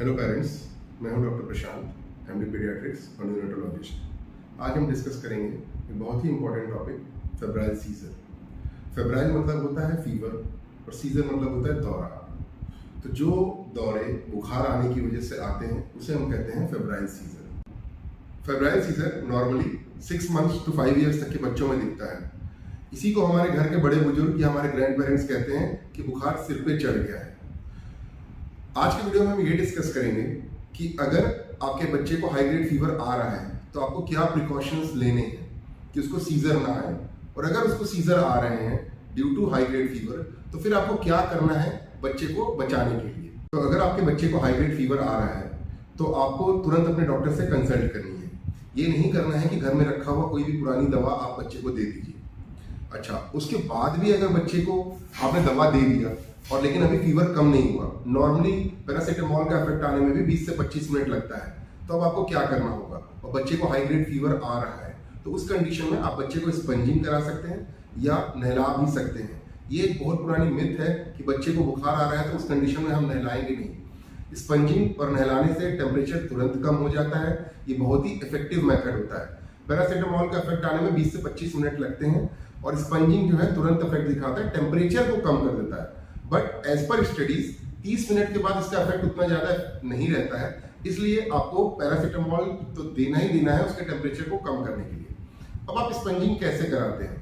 Hello parents, मैं हूं doctor Prashant, MD paediatrics और न्यूरोलॉजिस्ट। आज हम डिस्कस करेंगे एक बहुत ही important topic, febrile seizure. Febrile मतलब होता है फीवर और सीजर मतलब होता है दौरा। तो जो दौरे बुखार आने की वजह से आते हैं उसे हम कहते हैं febrile seizure. Febrile seizure normally 6 months to 5 years तक के बच्चों में दिखता है। इसी को हमारे घर के बड़े बुजुर्ग या हमारे ग्रैंड पेरेंट्स कहते हैं कि बुखार सिर पे चढ़ गया है। आज के वीडियो में हम ये डिस्कस करेंगे कि अगर आपके बच्चे को हाई ग्रेड फीवर आ रहा है तो आपको क्या प्रिकॉशंस लेने हैं कि उसको सीजर ना आए, और अगर उसको सीजर आ रहे हैं due to high grade fever तो फिर आपको क्या करना है बच्चे को बचाने के लिए। तो अगर आपके बच्चे को हाई ग्रेड फीवर आ रहा है तो आपको तुरंत अपने डॉक्टर से कंसल्ट करनी है। ये नहीं करना है कि घर में रखा हुआ कोई भी पुरानी दवा आप बच्चे को दे दीजिए। अच्छा, उसके बाद भी अगर बच्चे को आपने दवा दे दिया और लेकिन अभी फीवर कम नहीं हुआ, नॉर्मली पैरासीटामोल का इफेक्ट आने में भी 20 से 25 मिनट लगता है, तो अब आपको क्या करना होगा। और बच्चे को हाई ग्रेड फीवर आ रहा है तो उस कंडीशन में आप बच्चे को स्पंजिंग करा सकते हैं या नहला भी सकते हैं। ये एक बहुत पुरानी मिथ है कि बच्चे को बुखार आ रहा है तो उस कंडीशन में हम नहलाएंगे नहीं। स्पंजिंग और नहलाने से टेम्परेचर तुरंत कम हो जाता है। ये बहुत ही इफेक्टिव मेथड होता है। पैरासीटामोल का इफेक्ट आने में 20 से 25 मिनट लगते हैं और स्पंजिंग जो है तुरंत इफेक्ट दिखाता है, टेम्परेचर को कम कर देता है। But as per studies 30 minute के बाद इसका इफेक्ट उतना ज्यादा नहीं रहता है, इसलिए आपको पैरासीटामोल तो देना ही देना है उसके टेम्परेचर को कम करने के लिए। अब आप स्पंजिंग कैसे कराते हैं?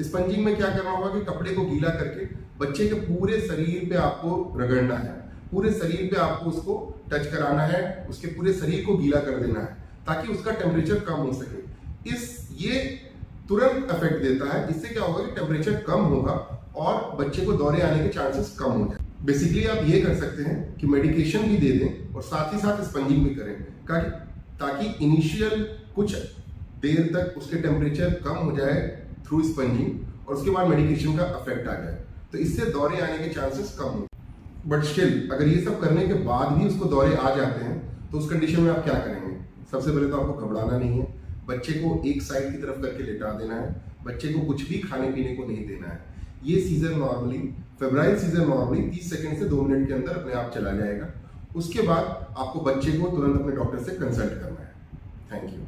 स्पंजिंग में क्या करना होगा कि कपड़े को गीला करके बच्चे के पूरे शरीर पे आपको रगड़ना है, पूरे शरीर पे आपको उसको टच कराना है, उसके पूरे शरीर को गीला कर देना है ताकि उसका टेम्परेचर कम हो सके। ये तुरंत इफेक्ट देता है। इससे क्या होगा कि टेम्परेचर कम होगा और बच्चे को दौरे आने के चांसेस कम हो जाए। बेसिकली आप ये कर सकते हैं कि मेडिकेशन भी दे दें और साथ ही साथ स्पंजिंग भी करें ताकि इनिशियल कुछ देर तक उसके टेम्परेचर कम हो जाए थ्रू स्पंजिंग और उसके बाद मेडिकेशन का इफेक्ट आ जाए, तो इससे दौरे आने के चांसेस कम हो। बट स्टिल अगर ये सब करने के बाद भी उसको दौरे आ जाते हैं तो उस कंडीशन में आप क्या करेंगे? सबसे पहले तो आपको घबराना नहीं है, बच्चे को एक साइड की तरफ करके लेटा देना है, बच्चे को कुछ भी खाने पीने को नहीं देना है। ये seizure normally febrile seizure normally 30 second से 2 मिनट के अंदर अपने आप चला जाएगा। उसके बाद आपको बच्चे को तुरंत अपने डॉक्टर से कंसल्ट करना है। Thank you.